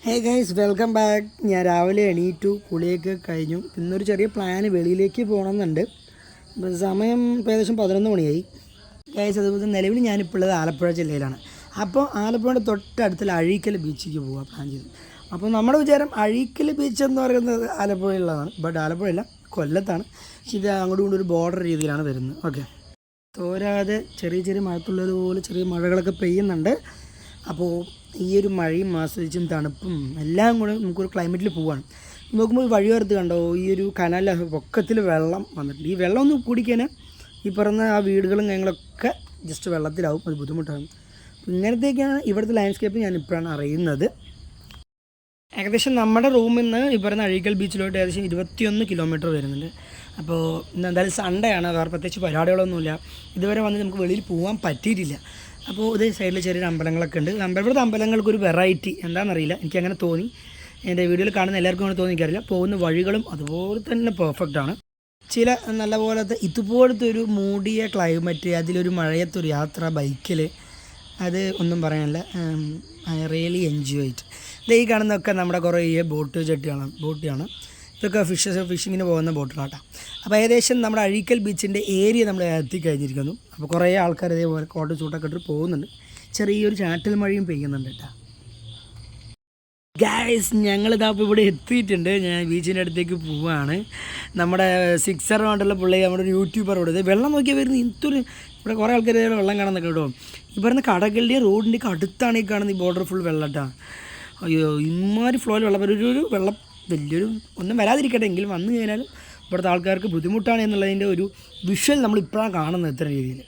Hey guys welcome back. ഞാൻ രാവിലെ എണീറ്റു, കുളിയൊക്കെ കഴിഞ്ഞു. ഇന്നൊരു ചെറിയ പ്ലാന് വെളിയിലേക്ക് പോകണമെന്നുണ്ട്. സമയം ഏകദേശം 11 മണിയായി ഗൈസ്. അതുപോലെ നിലവിൽ ഞാനിപ്പോൾ ഉള്ളത് ആലപ്പുഴ ജില്ലയിലാണ്. അപ്പോൾ ആലപ്പുഴയുടെ തൊട്ടടുത്തുള്ള അഴീക്കൽ ബീച്ചിലേക്ക് പോകാൻ പ്ലാൻ ചെയ്തു. അപ്പോൾ നമ്മുടെ വിചാരം അഴീക്കൽ ബീച്ച് എന്ന് പറയുന്നത് ആലപ്പുഴയുള്ളതാണ്. ബട്ട് ആലപ്പുഴയല്ല, കൊല്ലത്താണ്. പക്ഷേ ഇത് അങ്ങോട്ടും ഇങ്ങോട്ടും ഒരു ബോർഡർ രീതിയിലാണ് വരുന്നത്. ഓക്കെ, തോരാതെ ചെറിയ ചെറിയ മഴത്തുള്ളതുപോലെ ചെറിയ മഴകളൊക്കെ പെയ്യുന്നുണ്ട്. അപ്പോൾ ഈ ഒരു മഴയും ആസ്വദിച്ചും തണുപ്പും എല്ലാം കൂടെ നമുക്കൊരു ക്ലൈമറ്റിൽ പോവുകയാണ്. നോക്കുമ്പോൾ വഴിയോരത്ത് കണ്ടോ, ഈ ഒരു കനാലിലെ പൊക്കത്തിൽ വെള്ളം വന്നിട്ടുണ്ട്. ഈ വെള്ളം ഒന്ന് കുടിക്കാൻ ഈ പറഞ്ഞ ആ വീടുകളും കാര്യങ്ങളൊക്കെ ജസ്റ്റ് വെള്ളത്തിലാവും, അത് ബുദ്ധിമുട്ടാണ്. ഇങ്ങനത്തേക്കാണ് ഇവിടുത്തെ ലാൻഡ്സ്കേപ്പ് ഞാൻ ഇപ്പോഴാണ് അറിയുന്നത്. ഏകദേശം നമ്മുടെ റൂമിൽ നിന്ന് ഈ പറഞ്ഞ അഴീക്കൽ ബീച്ചിലോട്ട് ഏകദേശം 21 കിലോമീറ്റർ വരുന്നുണ്ട്. അപ്പോൾ ഇന്ന് എന്തായാലും സൺഡേ ആണ്, വേറെ പ്രത്യേകിച്ച് പരിപാടികളൊന്നുമില്ല. ഇതുവരെ വന്ന് നമുക്ക് വെളിയിൽ പോകാൻ പറ്റിയിട്ടില്ല. അപ്പോൾ ഇതേ സൈഡിൽ ചെറിയൊരു അമ്പലങ്ങളൊക്കെ ഉണ്ട്. ഇവിടുത്തെ അമ്പലങ്ങൾക്കൊരു വെറൈറ്റി എന്താണെന്നറിയില്ല, എനിക്കങ്ങനെ തോന്നി. എൻ്റെ വീഡിയോയിൽ കാണുന്ന എല്ലാവർക്കും അങ്ങനെ തോന്നി എനിക്കറിയില്ല. പോകുന്ന വഴികളും അതുപോലെ തന്നെ പെർഫെക്റ്റാണ്. ചില നല്ല പോലത്തെ ഇതുപോലത്തെ ഒരു മൂടിയ ക്ലൈമറ്റ്, അതിലൊരു മഴയത്തൊരു യാത്ര ബൈക്കിൽ, അത് ഒന്നും പറയാനില്ല. I really enjoy it. ഇത് ഈ കാണുന്നതൊക്കെ നമ്മുടെ കുറേ ബോട്ടാണ്. ഇതൊക്കെ ഫിഷിങ്ങിന് പോകുന്ന ബോട്ടുകളാട്ടോ. അപ്പോൾ ഏകദേശം നമ്മുടെ അഴീക്കൽ ബീച്ചിൻ്റെ ഏരിയ നമ്മൾ എത്തിക്കഴിഞ്ഞിരിക്കുന്നു. അപ്പോൾ കുറേ ആൾക്കാർ ഇതേപോലെ കോട്ട് ചൂട്ടൊക്കെ ഇട്ട് പോകുന്നുണ്ട്. ചെറിയൊരു ചാറ്റൽ മഴയും പെയ്യുന്നുണ്ട് കേട്ടോ. ഗൈസ്, ഞങ്ങളിതാ ഇപ്പോൾ ഇവിടെ എത്തിയിട്ടുണ്ട്. ഞാൻ ബീച്ചിൻ്റെ അടുത്തേക്ക് പോവുകയാണ്. നമ്മുടെ സിക്സർ കൊണ്ടുള്ള പുള്ളി, നമ്മുടെ ഒരു യൂട്യൂബർ ഇവിടെ വെള്ളം നോക്കിയാൽ വരുന്നത് ഇന്തൊരു, ഇവിടെ കുറേ ആൾക്കാർ വെള്ളം കാണുന്നൊക്കെ കേട്ടോ. ഈ പറയുന്ന കടകളുടെയും റോഡിൻ്റെയൊക്കെ അടുത്താണ് ഈ കാണുന്നത്. ഈ ബോർഡർ ഫുൾ വെള്ളം കേട്ടോ. അയ്യോ, ഇമാതിരി ഫ്ലോയിൽ വെള്ളം ഒരു വെള്ളം വലിയൊരു ഒന്നും വരാതിരിക്കട്ടെ, എങ്കിലും വന്നു കഴിഞ്ഞാലും ഇവിടുത്തെ ആൾക്കാർക്ക് ബുദ്ധിമുട്ടാണ് എന്നുള്ളതിൻ്റെ ഒരു വിഷ്വൽ നമ്മളിപ്പോഴാണ് കാണുന്നത്. ഇത്ര രീതിയിൽ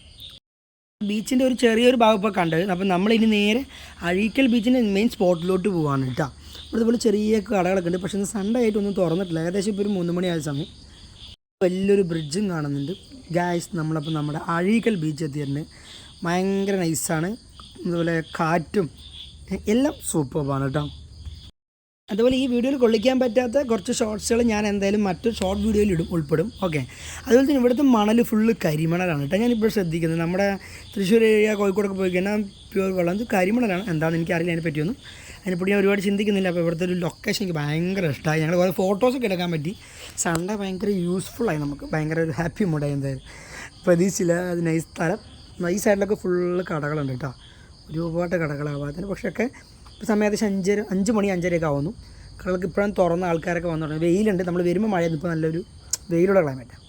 ബീച്ചിൻ്റെ ഒരു ചെറിയൊരു ഭാഗം ഇപ്പോൾ കണ്ടത്. അപ്പം നമ്മളിനി നേരെ അഴീക്കൽ ബീച്ചിൻ്റെ മെയിൻ സ്പോട്ടിലോട്ട് പോകാണ് കേട്ടോ. ഇതുപോലെ ചെറിയ കടകളൊക്കെ ഉണ്ട്, പക്ഷേ ഇന്ന് സൺഡേ ആയിട്ടൊന്നും തുറന്നിട്ടില്ല. ഏകദേശം ഇപ്പോൾ ഒരു 3 മണിയായ സമയം. വലിയൊരു ബ്രിഡ്ജും കാണുന്നുണ്ട് ഗായ്സ്. നമ്മളപ്പോൾ നമ്മുടെ അഴീക്കൽ ബീച്ച് എത്തിയിട്ടുണ്ട്. ഭയങ്കര നൈസാണ്. അതുപോലെ കാറ്റും എല്ലാം സൂപ്പറാണ് കേട്ടോ. അതുപോലെ ഈ വീഡിയോയിൽ കൊള്ളിക്കാൻ പറ്റാത്ത കുറച്ച് ഷോർട്സുകൾ ഞാൻ എന്തായാലും മറ്റൊരു ഷോർട്ട് വീഡിയോയിൽ ഉൾപ്പെടും. ഓക്കെ, അതുപോലെ തന്നെ ഇവിടുത്തെ മണൽ ഫുള്ള് കരിമണലാണ് കേട്ടോ. ഞാനിപ്പോൾ ശ്രദ്ധിക്കുന്നത് നമ്മുടെ തൃശ്ശൂർ ഏരിയ, കോഴിക്കോടൊക്കെ പോയി കഴിഞ്ഞാൽ പ്യൂർ വെള്ളം, ഇത് കരിമണലാണ്. എന്താണെന്ന് എനിക്കറിയില്ല അതിനെപ്പറ്റിയൊന്നും. അതിനെപ്പറ്റി ഞാൻ ഒരുപാട് ചിന്തിക്കുന്നില്ല. അപ്പോൾ ഇവിടുത്തെ ഒരു ലൊക്കേഷൻ എനിക്ക് ഭയങ്കര ഇഷ്ടമായി. ഞങ്ങൾ കുറേ ഫോട്ടോസൊക്കെ എടുക്കാൻ പറ്റി. സൺഡേ ഭയങ്കര യൂസ്ഫുള്ളായി, നമുക്ക് ഭയങ്കര ഒരു ഹാപ്പി മൂഡായി. എന്തായാലും പ്രതീക്ഷിച്ചില്ല. അത് നൈസ് സ്ഥലം. ഈ സൈഡിലൊക്കെ ഫുള്ള് കടകളുണ്ട് കേട്ടോ. ഒരുപാട് കടകളാവാത്തിന്. പക്ഷേ ഒക്കെ ഇപ്പോൾ സമയം ഏകദേശം 5 മണി 5:30 ആവുന്നു. കടകൾക്ക് ഇപ്പോഴും തുറന്ന ആൾക്കാരൊക്കെ വന്നു തുടങ്ങി. വെയിലുണ്ട്, നമ്മൾ വരുമ്പോൾ മഴയായിരുന്നു. ഇപ്പോൾ നല്ലൊരു വെയിലുള്ള ക്ലൈമറ്റാണ്.